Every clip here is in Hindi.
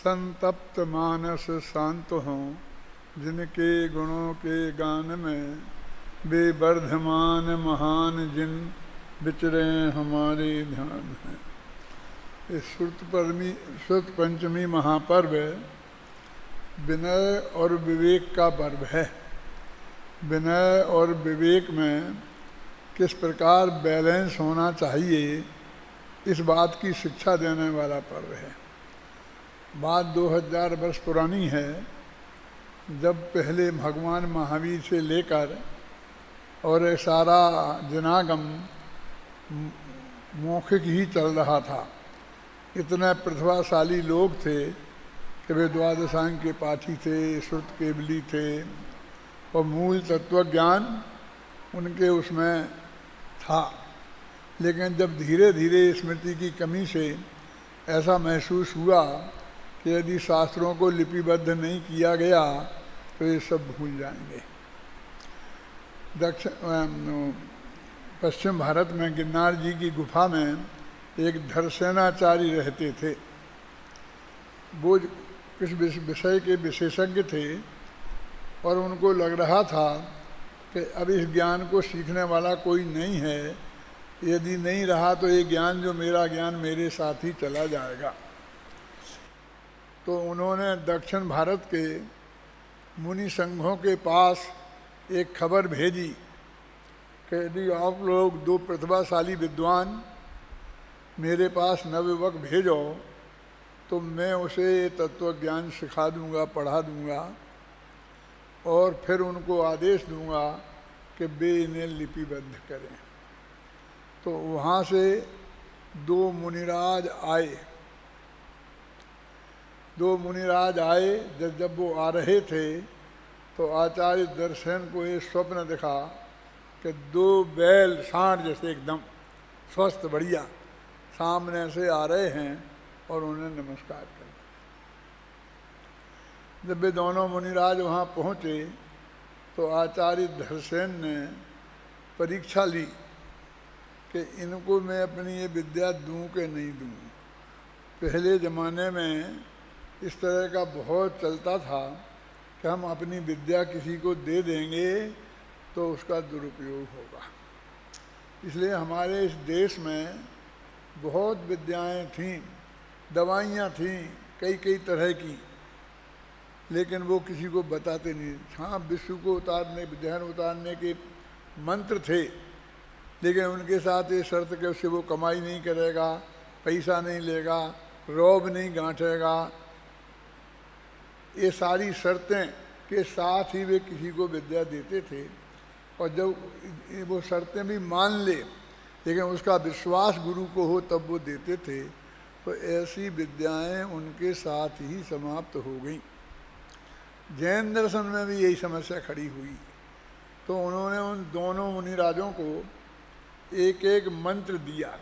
संतप्त मानस शांत हों, जिनके गुणों के गान में वे वर्धमान महान जिन विचरे हमारे ध्यान है। इस श्रुत पंचमी महापर्व विनय और विवेक का पर्व है। विनय और विवेक में किस प्रकार बैलेंस होना चाहिए, इस बात की शिक्षा देने वाला पर्व है। बात 2000 वर्ष पुरानी है, जब पहले भगवान महावीर से लेकर और ये सारा जनागम मौखिक ही चल रहा था। इतने प्रतिभाशाली लोग थे कि वे द्वादशांग के पाठी थे, श्रुत केवली थे और मूल तत्वज्ञान उनके उसमें था। लेकिन जब धीरे धीरे स्मृति की कमी से ऐसा महसूस हुआ कि यदि शास्त्रों को लिपिबद्ध नहीं किया गया तो ये सब भूल जाएंगे। पश्चिम भारत में गिरनार जी की गुफा में एक धरसेनाचार्य रहते थे। वो इस विषय के विशेषज्ञ थे और उनको लग रहा था कि अब इस ज्ञान को सीखने वाला कोई नहीं है। यदि नहीं रहा तो ये ज्ञान जो मेरा ज्ञान मेरे साथ ही चला जाएगा। तो उन्होंने दक्षिण भारत के मुनि संघों के पास एक खबर भेजी कि यदि आप लोग 2 प्रतिभाशाली विद्वान मेरे पास नवयुवक भेजो तो मैं उसे तत्व ज्ञान सिखा दूंगा, पढ़ा दूंगा और फिर उनको आदेश दूंगा कि वे इन्हें लिपिबद्ध करें। तो वहाँ से 2 मुनिराज आए। 2 मुनिराज आए। जब वो आ रहे थे तो आचार्य दर्शन को ये स्वप्न दिखा कि 2 बैल सांड जैसे एकदम स्वस्थ बढ़िया सामने से आ रहे हैं और उन्हें नमस्कार कर दिया। जब वे दोनों मुनिराज वहाँ पहुँचे तो आचार्य धरसेन ने परीक्षा ली कि इनको मैं अपनी ये विद्या दूँ कि नहीं दूँ। पहले ज़माने में इस तरह का बहुत चलता था कि हम अपनी विद्या किसी को दे देंगे तो उसका दुरुपयोग होगा। इसलिए हमारे इस देश में बहुत विद्याएं थीं, दवाइयाँ थीं कई तरह की, लेकिन वो किसी को बताते नहीं। हाँ, विश्व को उतारने, विद्यान उतारने के मंत्र थे, लेकिन उनके साथ ये शर्त कि उससे वो कमाई नहीं करेगा, पैसा नहीं लेगा, रौब नहीं गांठेगा। ये सारी शर्तें के साथ ही वे किसी को विद्या देते थे। और जब वो शर्तें भी मान ले लेकिन उसका विश्वास गुरु को हो तब वो देते थे। तो ऐसी विद्याएं उनके साथ ही समाप्त हो गई। जैन दर्शन में भी यही समस्या खड़ी हुई। तो उन्होंने उन दोनों मुनिराजों को एक एक मंत्र दिया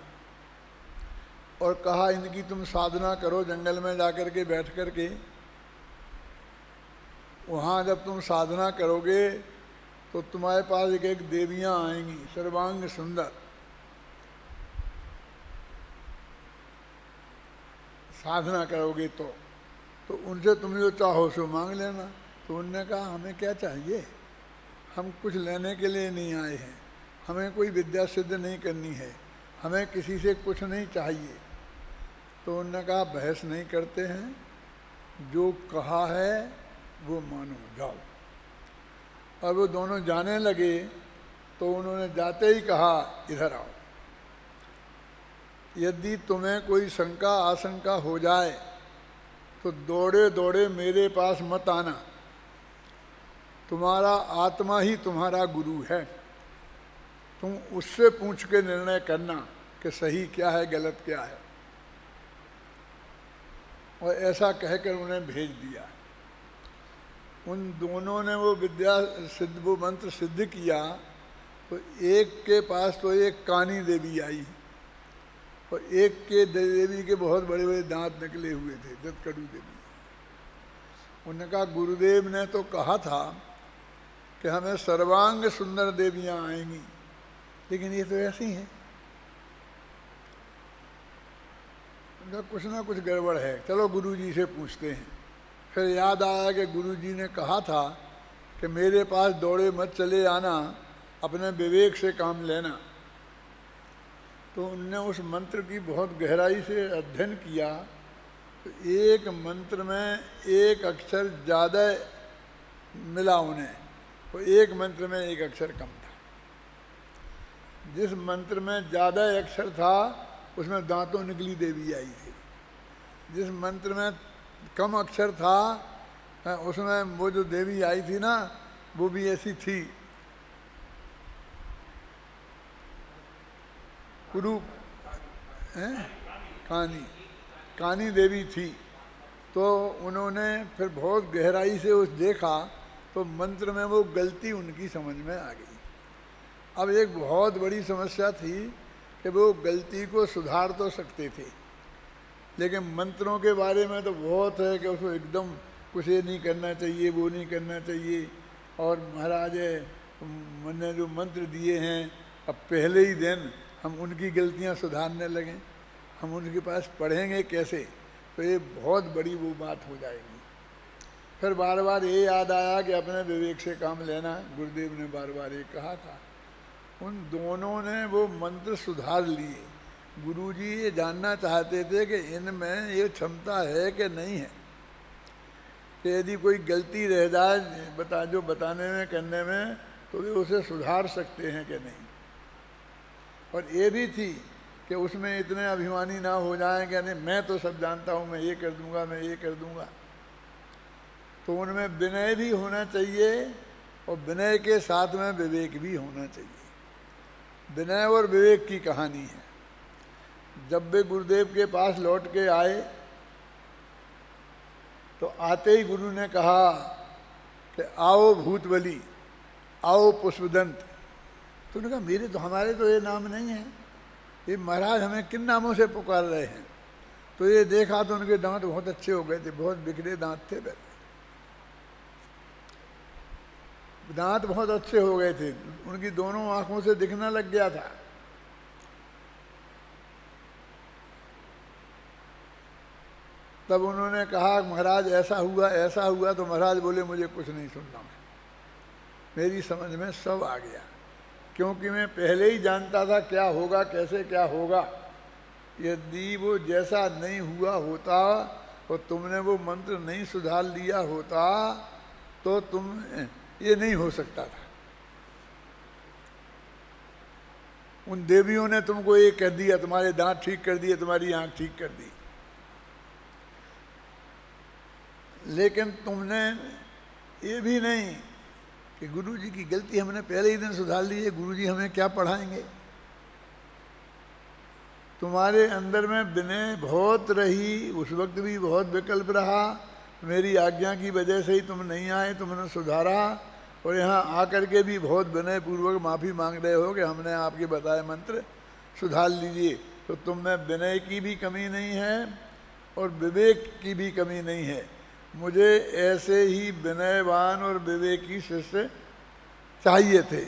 और कहा इनकी तुम साधना करो जंगल में जाकर के बैठ कर के। वहाँ जब तुम साधना करोगे तो तुम्हारे पास एक एक देवियाँ आएंगी सर्वांग सुंदर। साधना करोगे तो उनसे तुम जो चाहो सो मांग लेना। तो उनने कहा हमें क्या चाहिए, हम कुछ लेने के लिए नहीं आए हैं, हमें कोई विद्या सिद्ध नहीं करनी है, हमें किसी से कुछ नहीं चाहिए। तो उनने कहा बहस नहीं करते हैं, जो कहा है वो मानो, जाओ। और वो दोनों जाने लगे तो उन्होंने जाते ही कहा इधर आओ, यदि तुम्हें कोई शंका आशंका हो जाए तो दौड़े दौड़े मेरे पास मत आना। तुम्हारा आत्मा ही तुम्हारा गुरु है, तुम उससे पूछ के निर्णय करना कि सही क्या है गलत क्या है। और ऐसा कहकर उन्हें भेज दिया। उन दोनों ने वो विद्या सिद्ध, वो मंत्र सिद्ध किया। तो एक के पास तो एक कानी देवी आई और एक के देवी के बहुत बड़े बड़े दांत निकले हुए थे, जतकड़ू देवी। उन्होंने कहा गुरुदेव ने तो कहा था कि हमें सर्वांग सुंदर देवियां आएंगी, लेकिन ये तो ऐसी हैं। उनका कुछ ना कुछ गड़बड़ है, चलो गुरुजी से पूछते हैं। फिर याद आया कि गुरुजी ने कहा था कि मेरे पास दौड़े मत चले आना, अपने विवेक से काम लेना। तो उनने उस मंत्र की बहुत गहराई से अध्ययन किया। तो एक मंत्र में एक अक्षर ज़्यादा मिला उन्हें, तो एक मंत्र में एक अक्षर कम था। जिस मंत्र में ज़्यादा अक्षर था उसमें दांतों निकली देवी आई थी। जिस मंत्र में कम अक्षर था उसमें वो जो देवी आई थी ना, वो भी ऐसी थी, कुरूप कानी देवी थी। तो उन्होंने फिर बहुत गहराई से उस देखा तो मंत्र में वो गलती उनकी समझ में आ गई। अब एक बहुत बड़ी समस्या थी कि वो गलती को सुधार तो सकते थे, लेकिन मंत्रों के बारे में तो बहुत है कि उसको एकदम कुछ ये नहीं करना चाहिए, वो नहीं करना चाहिए। और महाराज मैंने जो मंत्र दिए हैं, अब पहले ही दिन हम उनकी गलतियां सुधारने लगें, हम उनके पास पढ़ेंगे कैसे, तो ये बहुत बड़ी वो बात हो जाएगी। फिर बार बार ये याद आया कि अपने विवेक से काम लेना, गुरुदेव ने बार बार ये कहा था। उन दोनों ने वो मंत्र सुधार लिए। गुरुजी ये जानना चाहते थे कि इनमें ये क्षमता है कि नहीं है, कि यदि कोई गलती रह जाए जो बताने में करने में, तो वे उसे सुधार सकते हैं कि नहीं। और ये भी थी कि उसमें इतने अभिमानी ना हो जाएं कि नहीं मैं तो सब जानता हूँ, मैं ये कर दूंगा, मैं ये कर दूंगा। तो उनमें विनय भी होना चाहिए और विनय के साथ में विवेक भी होना चाहिए। विनय और विवेक की कहानी है। जब वे गुरुदेव के पास लौट के आए तो आते ही गुरु ने कहा कि आओ भूतबली, आओ पुष्पदंत। तो उन्होंने कहा मेरे तो हमारे तो ये नाम नहीं है, ये महाराज हमें किन नामों से पुकार रहे हैं। तो ये देखा तो उनके दांत बहुत अच्छे हो गए थे, बहुत बिखरे दांत थे, दांत बहुत अच्छे हो गए थे, उनकी दोनों आंखों से दिखना लग गया था। तब उन्होंने कहा महाराज ऐसा हुआ। तो महाराज बोले मुझे कुछ नहीं सुनना है, मेरी समझ में सब आ गया, क्योंकि मैं पहले ही जानता था क्या होगा, कैसे क्या होगा। यदि वो जैसा नहीं हुआ होता और तुमने वो मंत्र नहीं सुधार लिया होता तो तुम ये नहीं हो सकता था। उन देवियों ने तुमको ये कह दिया, तुम्हारे दांत ठीक कर दिए, तुम्हारी आंख ठीक कर दी, लेकिन तुमने ये भी नहीं कि गुरुजी की गलती हमने पहले ही दिन सुधार ली है, गुरुजी हमें क्या पढ़ाएंगे। तुम्हारे अंदर में विनय बहुत रही, उस वक्त भी बहुत विकल्प रहा, मेरी आज्ञा की वजह से ही तुम नहीं आए, तुमने सुधारा। और यहाँ आकर के भी बहुत विनय पूर्वक माफ़ी मांग रहे हो कि हमने आपके बताए मंत्र सुधार लीजिए। तो तुम में विनय की भी कमी नहीं है और विवेक की भी कमी नहीं है। मुझे ऐसे ही विनयवान और विवेकी शिष्य चाहिए थे।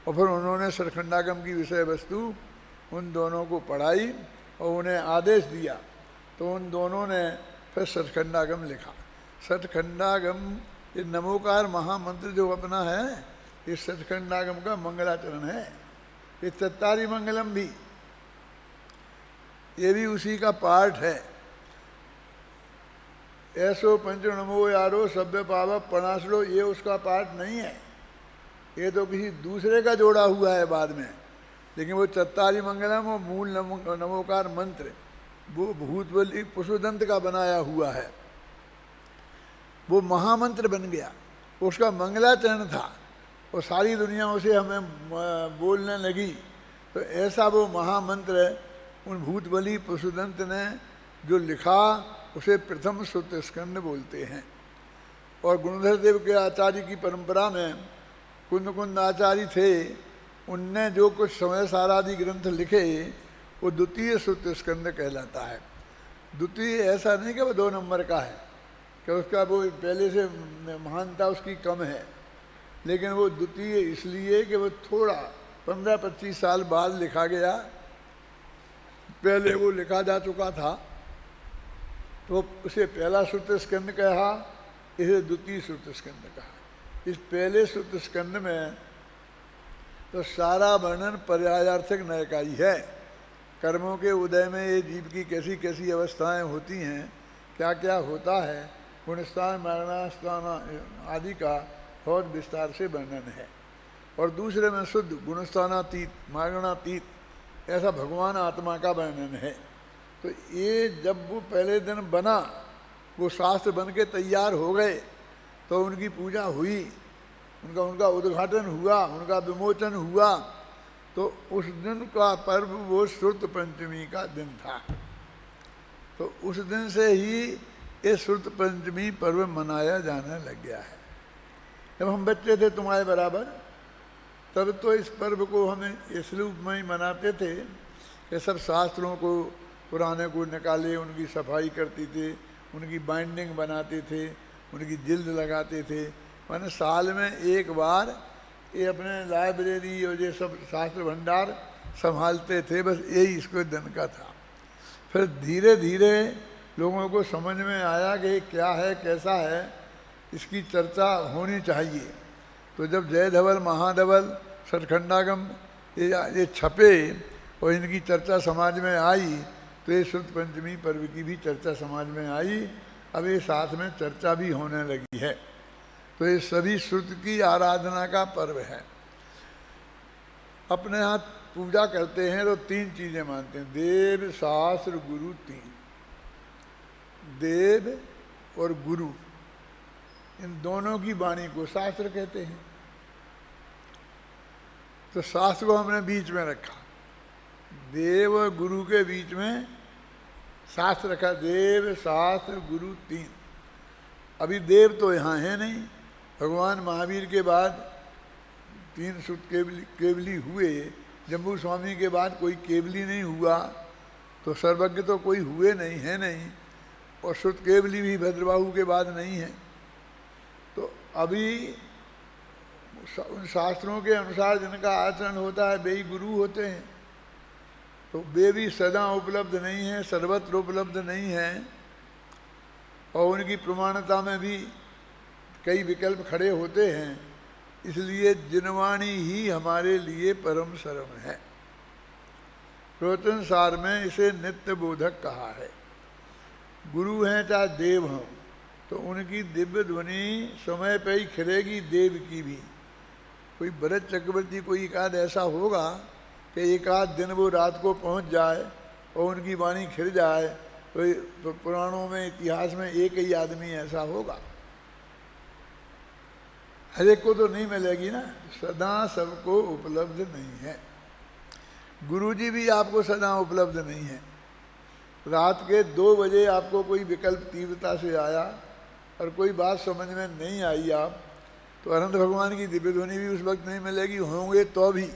और फिर उन्होंने सचखंडागम की विषय वस्तु उन दोनों को पढ़ाई और उन्हें आदेश दिया। तो उन दोनों ने फिर सचखंडागम लिखा। सचखंडागम ये नमोकार महामंत्र जो अपना है, ये सचखंडागम का मंगलाचरण है। ये चत्तारी मंगलम भी, ये भी उसी का पार्ट है। ऐसो पंच नमो यारो सभ्य पाव पणासलो, ये उसका पार्ट नहीं है, ये तो किसी दूसरे का जोड़ा हुआ है बाद में। लेकिन वो चत्तारी मंगलम और मूल नमोकार मंत्र वो भूतबली पुष्पदंत का बनाया हुआ है, वो महामंत्र बन गया, उसका मंगलाचरण था और सारी दुनिया उसे हमें बोलने लगी। तो ऐसा वो महामंत्र उन भूतबली पुष्पदंत ने जो लिखा उसे प्रथम सूत्र स्कंद बोलते हैं। और गुणधर देव के आचार्य की परंपरा में कुंद आचार्य थे, उनने जो कुछ समय सारादि ग्रंथ लिखे वो द्वितीय सूत्र स्कंद कहलाता है। द्वितीय ऐसा नहीं कि वो 2 नंबर का है कि उसका वो पहले से महानता उसकी कम है, लेकिन वो द्वितीय इसलिए कि वो थोड़ा 15-25 साल बाद लिखा गया, पहले वो लिखा जा चुका था तो उसे पहला श्रुत स्कंद कहा, इसे द्वितीय श्रुत स्कंद कहा। इस पहले श्रुत स्कंद में तो सारा वर्णन पर्यायार्थक न्याय का ही है। कर्मों के उदय में ये जीव की कैसी कैसी अवस्थाएं होती हैं, क्या क्या होता है, गुणस्थान मरणास्थान आदि का बहुत विस्तार से वर्णन है। और दूसरे में शुद्ध गुणस्थानातीत मारणातीत ऐसा भगवान आत्मा का वर्णन है। तो ये जब वो पहले दिन बना, वो शास्त्र बन के तैयार हो गए, तो उनकी पूजा हुई, उनका उद्घाटन हुआ, उनका विमोचन हुआ। तो उस दिन का पर्व वो श्रुत पंचमी का दिन था। तो उस दिन से ही ये श्रुत पंचमी पर्व मनाया जाने लग गया है। जब हम बच्चे थे तुम्हारे बराबर, तब तो इस पर्व को हमें इस रूप में ही मनाते थे कि सब शास्त्रों को पुराने को निकाले, उनकी सफाई करते थे, उनकी बाइंडिंग बनाते थे, उनकी जिल्द लगाते थे। मैंने साल में एक बार ये अपने लाइब्रेरी और ये सब शास्त्र भंडार संभालते थे, बस यही इसको दिन का था। फिर धीरे धीरे लोगों को समझ में आया कि क्या है, कैसा है, इसकी चर्चा होनी चाहिए। तो जब जय धवल महाधवल सतखंडागम ये छपे और इनकी चर्चा समाज में आई, तो ये श्रुत पंचमी पर्व की भी चर्चा समाज में आई। अब ये साथ में चर्चा भी होने लगी है। तो ये सभी श्रुत की आराधना का पर्व है। अपने यहाँ पूजा करते हैं तो तीन चीजें मानते हैं, देव शास्त्र गुरु। तीन, देव और गुरु, इन दोनों की वाणी को शास्त्र कहते हैं। तो शास्त्र को हमने बीच में रखा, देव और गुरु के बीच में शास्त्र रखा। देव शास्त्र गुरु तीन। अभी देव तो यहाँ है नहीं, भगवान महावीर के बाद तीन श्रुत केवली हुए। जम्बू स्वामी के बाद कोई केवली नहीं हुआ, तो सर्वज्ञ तो कोई हुए नहीं, है नहीं। और श्रुत केवली भी भद्रबाहु के बाद नहीं है। तो अभी उन शास्त्रों के अनुसार जिनका आचरण होता है वे ही गुरु होते हैं। तो वे भी सदा उपलब्ध नहीं हैं, सर्वत्र उपलब्ध नहीं हैं, और उनकी प्रमाणता में भी कई विकल्प खड़े होते हैं। इसलिए जिनवाणी ही हमारे लिए परम शरण है। प्रवचन सार में इसे नित्य बोधक कहा है। गुरु हैं चाहे देव हों, तो उनकी दिव्य ध्वनि समय पर ही खिलेगी, देव की भी। कोई भरत चक्रवर्ती कोई एक आध ऐसा होगा कि एक आध दिन वो रात को पहुंच जाए और उनकी वाणी खिल जाए। तो पुराणों में, इतिहास में एक ही आदमी ऐसा होगा। हर एक को तो नहीं मिलेगी ना, सदा सबको उपलब्ध नहीं है। गुरुजी भी आपको सदा उपलब्ध नहीं है। रात के 2 बजे आपको कोई विकल्प तीव्रता से आया और कोई बात समझ में नहीं आई आप, तो अनंत भगवान की दिव्य ध्वनि भी उस वक्त नहीं मिलेगी, होंगे तो भी।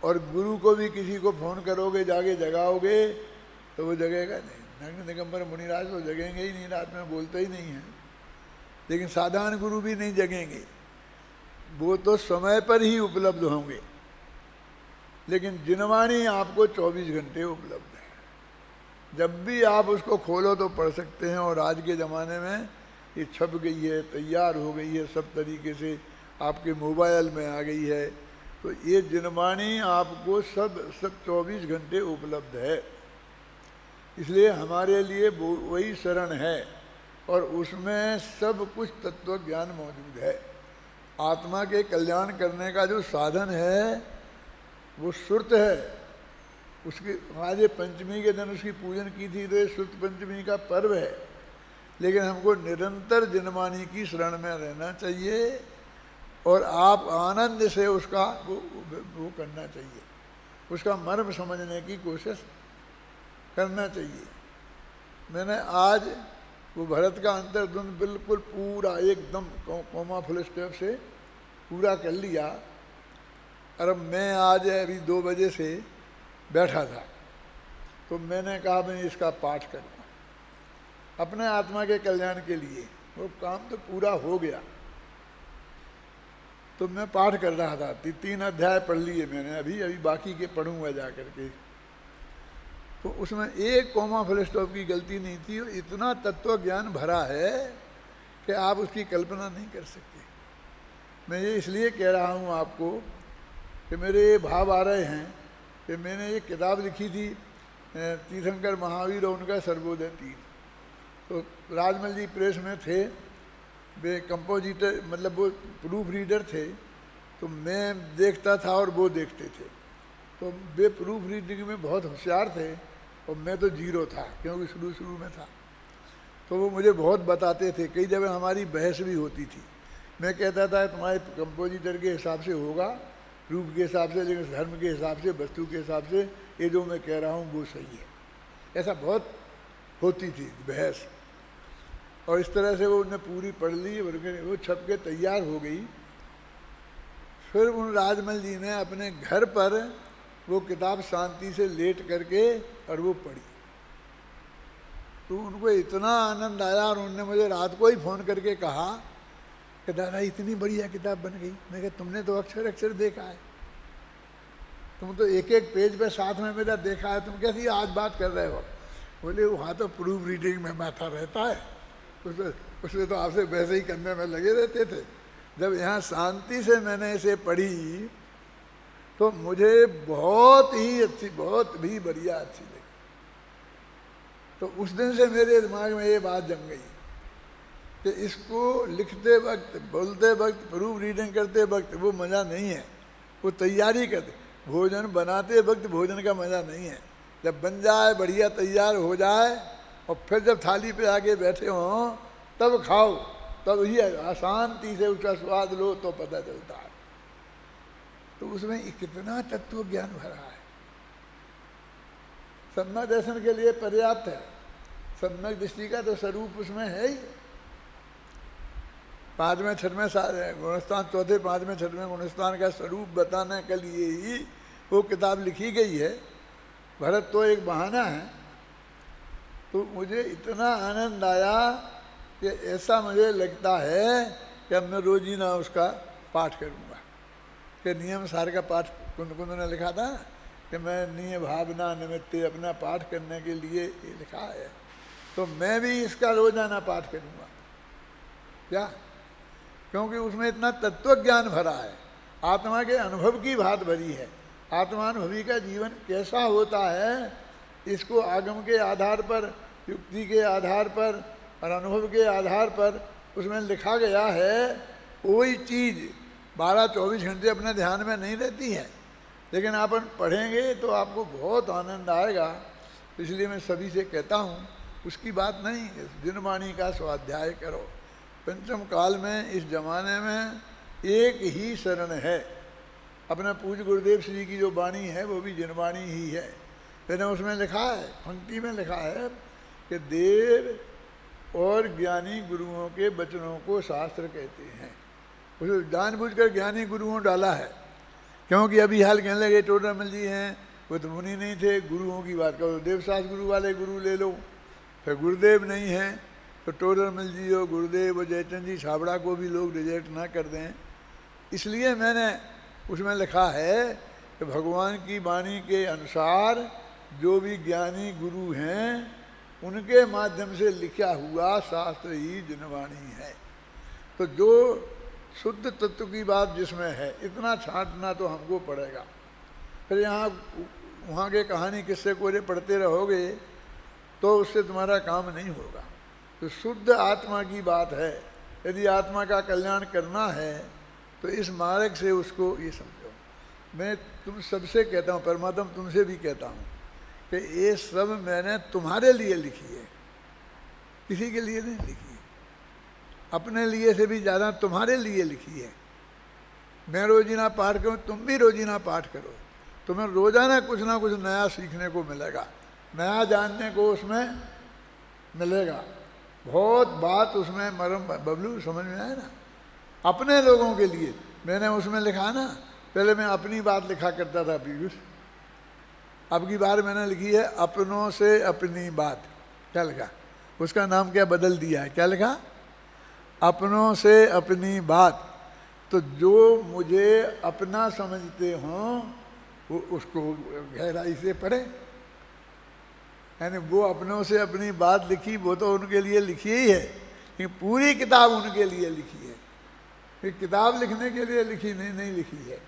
और गुरु को भी किसी को फोन करोगे, जाके जगाओगे, तो वो जगेगा नहीं। नग्न दिगंबर मुनिराज तो जगेंगे ही नहीं, रात में बोलते ही नहीं हैं। लेकिन साधारण गुरु भी नहीं जगेंगे, वो तो समय पर ही उपलब्ध होंगे। लेकिन जिनवाणी आपको 24 घंटे उपलब्ध है। जब भी आप उसको खोलो तो पढ़ सकते हैं। और आज के ज़माने में ये छप गई है, तैयार हो गई है, सब तरीके से आपके मोबाइल में आ गई है। तो ये जिनवाणी आपको सब 24 घंटे उपलब्ध है। इसलिए हमारे लिए वही शरण है, और उसमें सब कुछ तत्व ज्ञान मौजूद है। आत्मा के कल्याण करने का जो साधन है वो श्रुत है। उसकी आज पंचमी के दिन उसकी पूजन की थी, तो ये श्रुत पंचमी का पर्व है। लेकिन हमको निरंतर जिनवाणी की शरण में रहना चाहिए, और आप आनंद से उसका वो करना चाहिए, उसका मर्म समझने की कोशिश करना चाहिए। मैंने आज वो भरत का अंतर्द्वंद बिल्कुल पूरा एकदम कोमा फुल स्टॉप से पूरा कर लिया। और मैं आज अभी 2 बजे से बैठा था, तो मैंने कहा मैं इसका पाठ करूँ अपने आत्मा के कल्याण के लिए। वो काम तो पूरा हो गया, तो मैं पाठ कर रहा था। 3 अध्याय पढ़ लिए मैंने, अभी बाकी के पढ़ूंगा जा करके। तो उसमें एक कॉमा फुल स्टॉप की गलती नहीं थी। इतना तत्व ज्ञान भरा है कि आप उसकी कल्पना नहीं कर सकते। मैं ये इसलिए कह रहा हूँ आपको कि मेरे ये भाव आ रहे हैं कि मैंने एक किताब लिखी थी तीर्थंकर महावीर और उनका सर्वोदय तीर्थ। तो राजमल जी प्रेस में थे, वे कंपोजिटर मतलब वो प्रूफ रीडर थे, तो मैं देखता था और वो देखते थे। तो वे प्रूफ रीडिंग में बहुत होशियार थे और मैं तो जीरो था, क्योंकि शुरू में था। तो वो मुझे बहुत बताते थे, कई जगह हमारी बहस भी होती थी। मैं कहता था तुम्हारे कंपोजिटर के हिसाब से होगा, रूप के हिसाब से, लेकिन धर्म के हिसाब से, वस्तु के हिसाब से ये जो मैं कह रहा हूँ वो सही है। ऐसा बहुत होती थी बहस। और इस तरह से वो उन्हें पूरी पढ़ ली और वो छप के तैयार हो गई। फिर उन राजमल जी ने अपने घर पर वो किताब शांति से लेट करके और वो पढ़ी। तो उनको इतना आनंद आया और उन्होंने मुझे रात को ही फ़ोन करके कहा कि दादा इतनी बढ़िया किताब बन गई। मैं कहा तुमने तो अक्षर अक्षर देखा है, तुम तो एक एक पेज पे साथ में मेरा देखा है, तुम कैसी आज बात कर रहे हो? बोले वहाँ तो प्रूफ रीडिंग में माथा रहता है, उसमें तो आपसे वैसे ही करने में लगे रहते थे। जब यहाँ शांति से मैंने इसे पढ़ी तो मुझे बहुत ही अच्छी, बहुत भी बढ़िया अच्छी लगी। तो उस दिन से मेरे दिमाग में ये बात जम गई कि इसको लिखते वक्त, बोलते वक्त, प्रूफ रीडिंग करते वक्त वो मज़ा नहीं है, वो तैयारी करते, भोजन बनाते वक्त भोजन का मज़ा नहीं है। जब बन जाए, बढ़िया तैयार हो जाए और फिर जब थाली पे आके बैठे हों तब खाओ, तब ही शांति से उसका स्वाद लो तो पता चलता है। तो उसमें कितना तत्व ज्ञान भरा है। सम्यक दर्शन के लिए पर्याप्त है। सम्यक दृष्टि का तो स्वरूप उसमें है ही। 5वें 6वें गुणस्थान, 4थे 5वें 6वें गुणस्थान का स्वरूप बताने के लिए ही वो किताब लिखी गई है। भरत तो एक बहाना है। तो मुझे इतना आनंद आया कि ऐसा मुझे लगता है कि अब मैं रोजीना उसका पाठ करूँगा। कि नियम सार का पाठ कुंद ने लिखा था कि मैं निय भावना निमित्ते अपना पाठ करने के लिए ये लिखा है। तो मैं भी इसका रोजाना पाठ करूँगा। क्या? क्योंकि उसमें इतना तत्व ज्ञान भरा है, आत्मा के अनुभव की बात भरी है। आत्मानुभवी का जीवन कैसा होता है, इसको आगम के आधार पर, युक्ति के आधार पर और अनुभव के आधार पर उसमें लिखा गया है। कोई चीज़ 12-24 घंटे अपने ध्यान में नहीं रहती है, लेकिन आप पढ़ेंगे तो आपको बहुत आनंद आएगा। इसलिए मैं सभी से कहता हूँ, उसकी बात नहीं, जिनवाणी का स्वाध्याय करो। पंचम काल में इस जमाने में एक ही शरण है। अपना पूज्य गुरुदेव श्री की जो वाणी है वो भी जिनवाणी ही है। मैंने उसमें लिखा है, पंक्ति में लिखा है कि देव और ज्ञानी गुरुओं के वचनों को शास्त्र कहते हैं। उसे जानबूझकर ज्ञानी गुरुओं डाला है, क्योंकि अभी हाल कहने लगे टोडरमल जी हैं, वो तो मुनि नहीं थे। गुरुओं की बात करो, देवशास्त्र गुरु वाले गुरु ले लो। फिर गुरुदेव नहीं हैं तो टोडरमल जी और गुरुदेव और जयचंद जी छाबड़ा को भी लोग रिजेक्ट ना कर दें। इसलिए मैंने उसमें लिखा है कि भगवान की वाणी के अनुसार जो भी ज्ञानी गुरु हैं उनके माध्यम से लिखा हुआ शास्त्र ही जिनवाणी है। तो जो शुद्ध तत्व की बात जिसमें है, इतना छांटना तो हमको पड़ेगा। फिर यहाँ वहाँ के कहानी किस्से कोरे पढ़ते रहोगे तो उससे तुम्हारा काम नहीं होगा। तो शुद्ध आत्मा की बात है। यदि आत्मा का कल्याण करना है तो इस मार्ग से उसको ये समझो। मैं तुम सबसे कहता हूँ, परमात्मा तुमसे भी कहता हूँ कि ये सब मैंने तुम्हारे लिए लिखी है, किसी के लिए नहीं लिखी है। अपने लिए से भी ज़्यादा तुम्हारे लिए लिखी है। मैं रोजीना पाठ करूँ, तुम भी रोजीना पाठ करो। तुम्हें रोजाना कुछ ना कुछ नया सीखने को मिलेगा, नया जानने को उसमें मिलेगा। बहुत बात उसमें मरम बबलू समझ में आए ना। अपने लोगों के लिए मैंने उसमें लिखा ना, पहले मैं अपनी बात लिखा करता था पीयूष, अब की बार मैंने लिखी है अपनों से अपनी बात। क्या लिखा? उसका नाम क्या बदल दिया है? क्या लिखा? अपनों से अपनी बात। तो जो मुझे अपना समझते हों वो उसको गहराई से पढ़े। यानी वो अपनों से अपनी बात लिखी, वो तो उनके लिए लिखी ही है, कि पूरी किताब उनके लिए लिखी है। कि किताब लिखने के लिए लिखी नहीं लिखी है,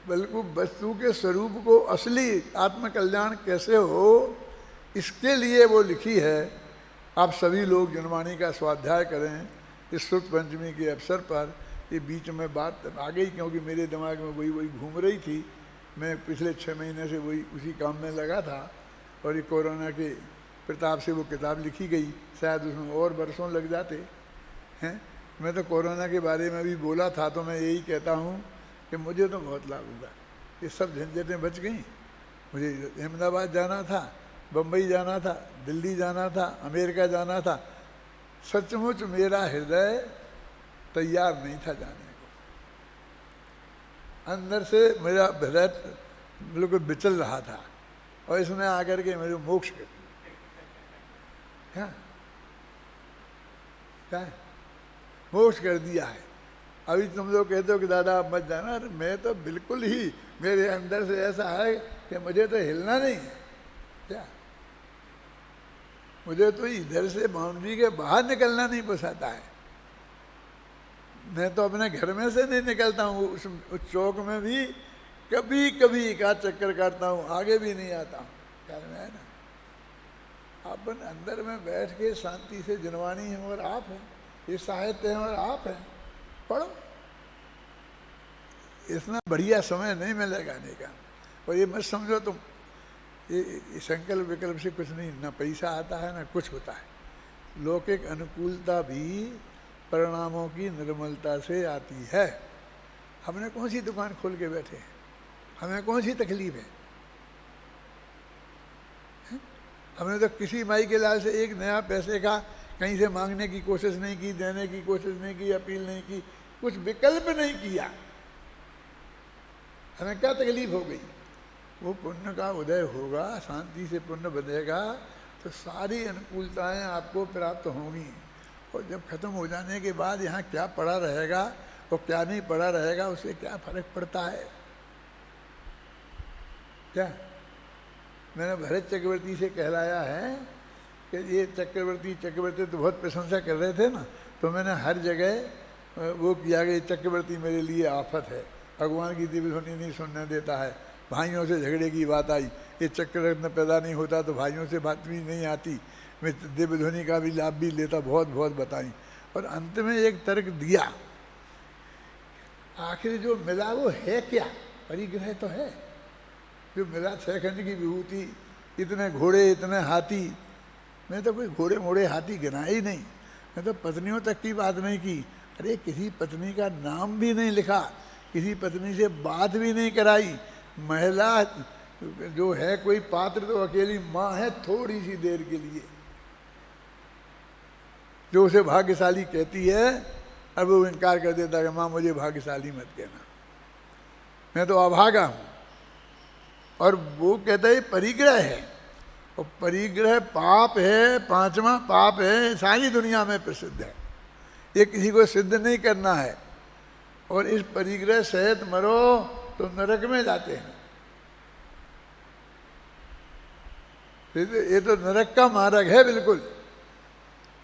बल्कि वस्तु के स्वरूप को असली आत्मकल्याण कैसे हो इसके लिए वो लिखी है। आप सभी लोग जनवाणी का स्वाध्याय करें इस शुद्ध पंचमी के अवसर पर। ये बीच में बात आ गई क्योंकि मेरे दिमाग में वही घूम रही थी। मैं पिछले 6 महीने से वही उसी काम में लगा था, और ये कोरोना के प्रताप से वो किताब लिखी गई। शायद उसमें और बरसों लग जाते हैं। मैं तो कोरोना के बारे में भी बोला था, तो मैं यही कहता हूँ कि मुझे तो बहुत लाभ हुआ। ये सब झंझटें बच गई। मुझे अहमदाबाद जाना था, बम्बई जाना था, दिल्ली जाना था, अमेरिका जाना था। सचमुच मेरा हृदय तैयार नहीं था जाने को। अंदर से मेरा हृदय बिल्कुल बिचल रहा था, और इसने आकर के मेरे मोक्ष कर दिया। क्या मोक्ष कर दिया है। अभी तुम लोग कहते हो कि दादा आप मत जाना, अरे मैं तो बिल्कुल ही, मेरे अंदर से ऐसा है कि मुझे तो हिलना नहीं है। क्या मुझे तो इधर से बाउंड्री के बाहर निकलना नहीं पसंद है। मैं तो अपने घर में से नहीं निकलता हूँ, उस चौक में भी कभी कभी एक आध चक्कर काटता हूँ, आगे भी नहीं आता हूँ। ख्याल में है ना? अपन अंदर में बैठ के शांति से जनवाणी है और आप हैं, ये साहित्य है और आप हैं, पढ़ो। इतना बढ़िया समय नहीं मिलेगा आने का। और ये मत समझो तुम ये संकल्प विकल्प से कुछ नहीं, ना पैसा आता है ना कुछ होता है। लौकिक अनुकूलता भी परिणामों की निर्मलता से आती है। हमने कौन सी दुकान खोल के बैठे हैं, हमें कौन सी तकलीफ है? हमने तो किसी माई के लाल से एक नया पैसे का कहीं से मांगने की कोशिश नहीं की, देने की कोशिश नहीं की, अपील नहीं की, कुछ विकल्प नहीं किया। हमें क्या तकलीफ हो गई? वो पुण्य का उदय होगा, शांति से पुण्य बनेगा तो सारी अनुकूलताएं आपको प्राप्त होंगी। और जब खत्म हो जाने के बाद यहाँ क्या पड़ा रहेगा और क्या नहीं पड़ा रहेगा, उससे क्या फर्क पड़ता है? क्या मैंने भरत चक्रवर्ती से कहलाया है कि ये चक्रवर्ती तो बहुत प्रशंसा कर रहे थे ना, तो मैंने हर जगह वो किया कि चक्रवर्ती मेरे लिए आफत है, भगवान की दिव्य ध्वनि नहीं सुनने देता है, भाइयों से झगड़े की बात आई, ये चक्ररत्न पैदा नहीं होता तो भाइयों से बात भी नहीं आती, मैं दिव्य ध्वनि का भी लाभ भी लेता, बहुत बहुत बताई। और अंत में एक तर्क दिया, आखिर जो मिला वो है क्या? परिग्रह तो है जो मिला, 6 खंड की विभूति, इतने घोड़े इतने हाथी। मैं तो कोई घोड़े मोड़े हाथी गिना ही नहीं, मैं तो पत्नियों तक की बात नहीं की। अरे किसी पत्नी का नाम भी नहीं लिखा, किसी पत्नी से बात भी नहीं कराई। महिला जो है कोई पात्र तो अकेली माँ है, थोड़ी सी देर के लिए, जो उसे भाग्यशाली कहती है, अब वो इनकार कर देता है कि माँ मुझे भाग्यशाली मत कहना, मैं तो अभागा हूँ। और वो कहता है परिग्रह है, और परिग्रह पाप है, 5वां पाप है, सारी दुनिया में प्रसिद्ध है। ये किसी को सिद्ध नहीं करना है। और इस परिग्रह सहित मरो तो नरक में जाते हैं। ये तो नरक का मार्ग है बिल्कुल।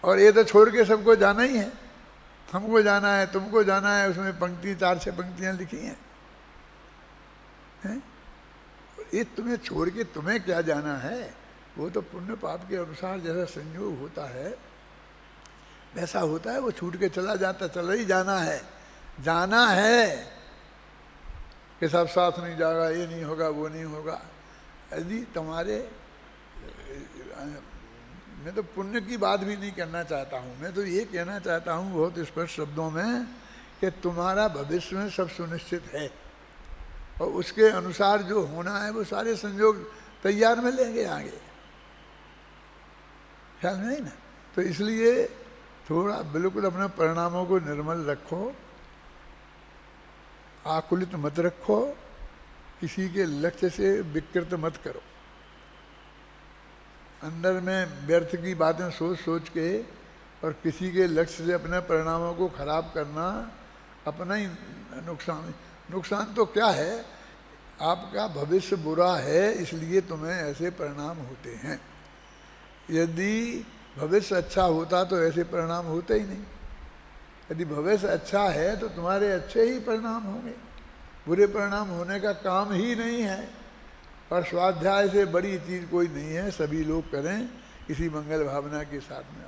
और ये तो छोड़ के सबको जाना ही है, हमको जाना है, तुमको जाना है। उसमें पंक्ति 4-6 पंक्तियां लिखी हैं, हैं? ये तुम्हें छोड़ के तुम्हें क्या जाना है? वो तो पुण्य पाप के अनुसार जैसा संयोग होता है वैसा होता है, वो छूट के चला जाता, चला ही जाना है, जाना है कि सब साथ नहीं जाएगा, ये नहीं होगा, वो नहीं होगा। यदि तुम्हारे, मैं तो पुण्य की बात भी नहीं करना चाहता हूँ, मैं तो ये कहना चाहता हूँ बहुत स्पष्ट शब्दों में कि तुम्हारा भविष्य में सब सुनिश्चित है, और उसके अनुसार जो होना है वो सारे संयोग तैयार में लेंगे आगे। ख्याल नहीं ना? तो इसलिए थोड़ा बिल्कुल अपने परिणामों को निर्मल रखो, आकुलित मत रखो, किसी के लक्ष्य से विकृत मत करो। अंदर में व्यर्थ की बातें सोच सोच के और किसी के लक्ष्य से अपने परिणामों को खराब करना अपना ही नुकसान। नुकसान तो क्या है? आपका भविष्य बुरा है, इसलिए तुम्हें ऐसे परिणाम होते हैं। यदि भविष्य अच्छा होता तो ऐसे परिणाम होते ही नहीं। यदि भविष्य अच्छा है तो तुम्हारे अच्छे ही परिणाम होंगे, बुरे परिणाम होने का काम ही नहीं है। और स्वाध्याय से बड़ी चीज़ कोई नहीं है, सभी लोग करें इसी मंगल भावना के साथ में।